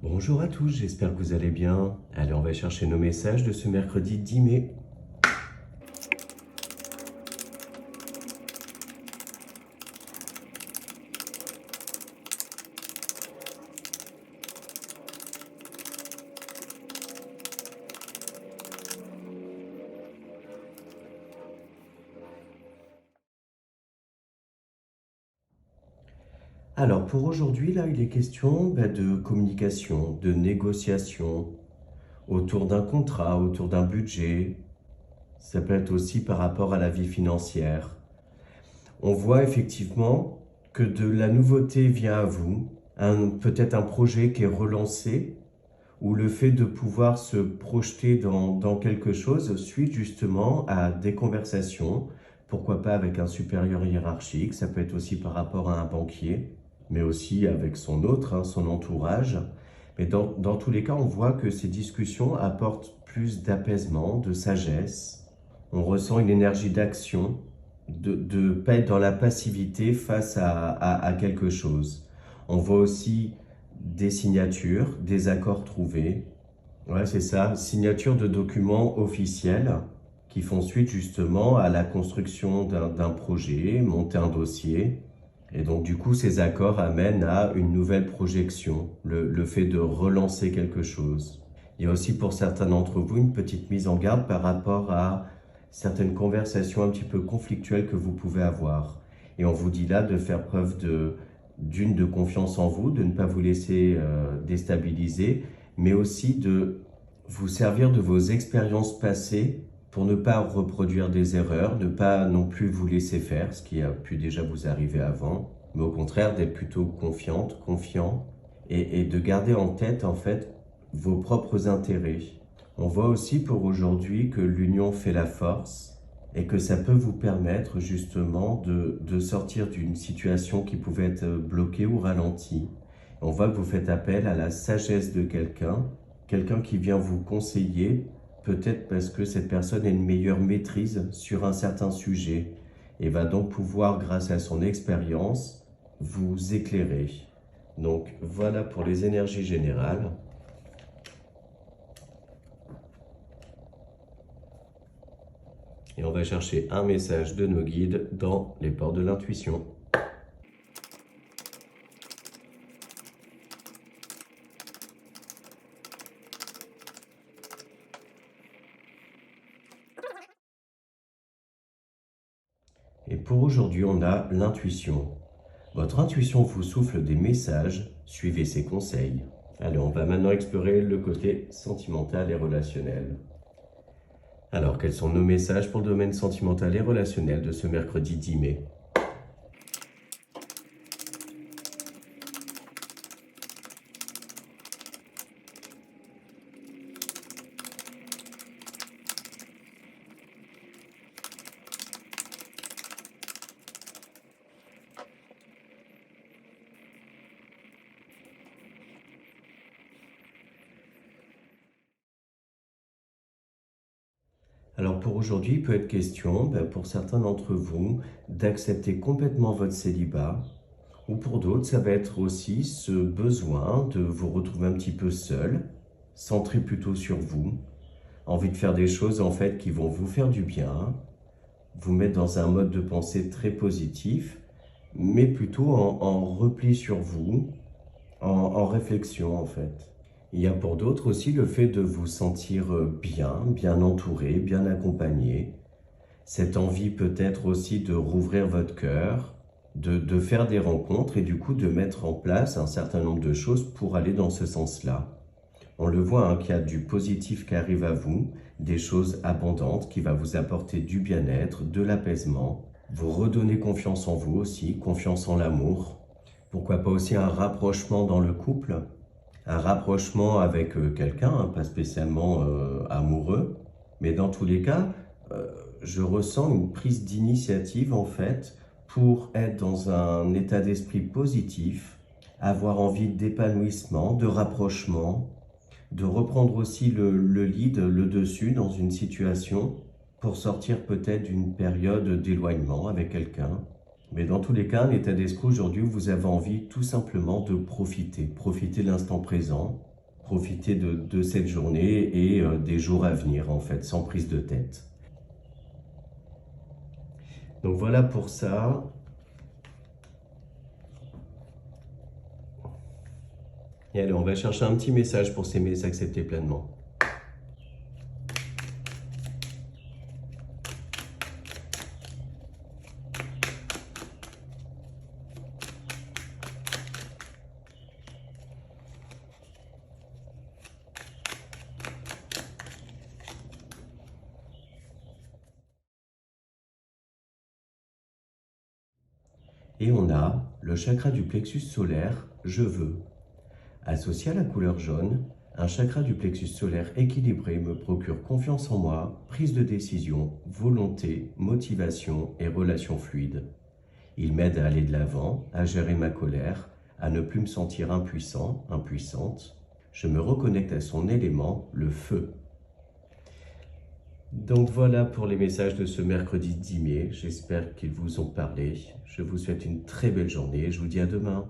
Bonjour à tous, j'espère que vous allez bien. Allez, on va chercher nos messages de ce mercredi 10 mai. Alors pour aujourd'hui, là, il est question de communication, de négociation, autour d'un contrat, autour d'un budget. Ça peut être aussi par rapport à la vie financière. On voit effectivement que de la nouveauté vient à vous, peut-être un projet qui est relancé, ou le fait de pouvoir se projeter dans quelque chose suite justement à des conversations, pourquoi pas avec un supérieur hiérarchique, ça peut être aussi par rapport à un banquier, mais aussi avec son autre, son entourage. Mais dans tous les cas, on voit que ces discussions apportent plus d'apaisement, de sagesse. On ressent une énergie d'action, de pas être dans la passivité face à quelque chose. On voit aussi des signatures, des accords trouvés. Ouais, c'est ça, signature de documents officiels qui font suite justement à la construction d'un projet, monter un dossier. Et donc du coup, ces accords amènent à une nouvelle projection, le fait de relancer quelque chose. Il y a aussi pour certains d'entre vous une petite mise en garde par rapport à certaines conversations un petit peu conflictuelles que vous pouvez avoir. Et on vous dit là de faire preuve de confiance en vous, de ne pas vous laisser déstabiliser, mais aussi de vous servir de vos expériences passées pour ne pas reproduire des erreurs, ne pas non plus vous laisser faire, ce qui a pu déjà vous arriver avant, mais au contraire d'être plutôt confiante, confiant, et de garder en tête en fait vos propres intérêts. On voit aussi pour aujourd'hui que l'union fait la force et que ça peut vous permettre justement de sortir d'une situation qui pouvait être bloquée ou ralentie. On voit que vous faites appel à la sagesse de quelqu'un qui vient vous conseiller, peut-être parce que cette personne a une meilleure maîtrise sur un certain sujet et va donc pouvoir, grâce à son expérience, vous éclairer. Donc voilà pour les énergies générales. Et on va chercher un message de nos guides dans les portes de l'intuition. Et pour aujourd'hui, on a l'intuition. Votre intuition vous souffle des messages, suivez ses conseils. Allez, on va maintenant explorer le côté sentimental et relationnel. Alors, quels sont nos messages pour le domaine sentimental et relationnel de ce mercredi 10 mai ? Alors pour aujourd'hui, il peut être question, pour certains d'entre vous, d'accepter complètement votre célibat, ou pour d'autres, ça va être aussi ce besoin de vous retrouver un petit peu seul, centré plutôt sur vous, envie de faire des choses en fait qui vont vous faire du bien, vous mettre dans un mode de pensée très positif, mais plutôt en repli sur vous, en réflexion en fait. Il y a pour d'autres aussi le fait de vous sentir bien entouré, bien accompagné. Cette envie peut-être aussi de rouvrir votre cœur, de faire des rencontres et du coup de mettre en place un certain nombre de choses pour aller dans ce sens-là. On le voit qu'il y a du positif qui arrive à vous, des choses abondantes qui va vous apporter du bien-être, de l'apaisement, vous redonner confiance en vous aussi, confiance en l'amour. Pourquoi pas aussi un rapprochement dans le couple, un rapprochement avec quelqu'un, pas spécialement amoureux, mais dans tous les cas, je ressens une prise d'initiative en fait pour être dans un état d'esprit positif, avoir envie d'épanouissement, de rapprochement, de reprendre aussi le lead, le dessus dans une situation pour sortir peut-être d'une période d'éloignement avec quelqu'un. Mais dans tous les cas, un état d'esprit aujourd'hui où vous avez envie tout simplement de profiter de l'instant présent, profiter de cette journée et des jours à venir, en fait, sans prise de tête. Donc voilà pour ça. Et allez, on va chercher un petit message pour s'aimer et s'accepter pleinement. Et on a le chakra du plexus solaire, je veux. Associé à la couleur jaune, un chakra du plexus solaire équilibré me procure confiance en moi, prise de décision, volonté, motivation et relations fluides. Il m'aide à aller de l'avant, à gérer ma colère, à ne plus me sentir impuissant, impuissante. Je me reconnecte à son élément, le feu. Donc voilà pour les messages de ce mercredi 10 mai. J'espère qu'ils vous ont parlé. Je vous souhaite une très belle journée et je vous dis à demain.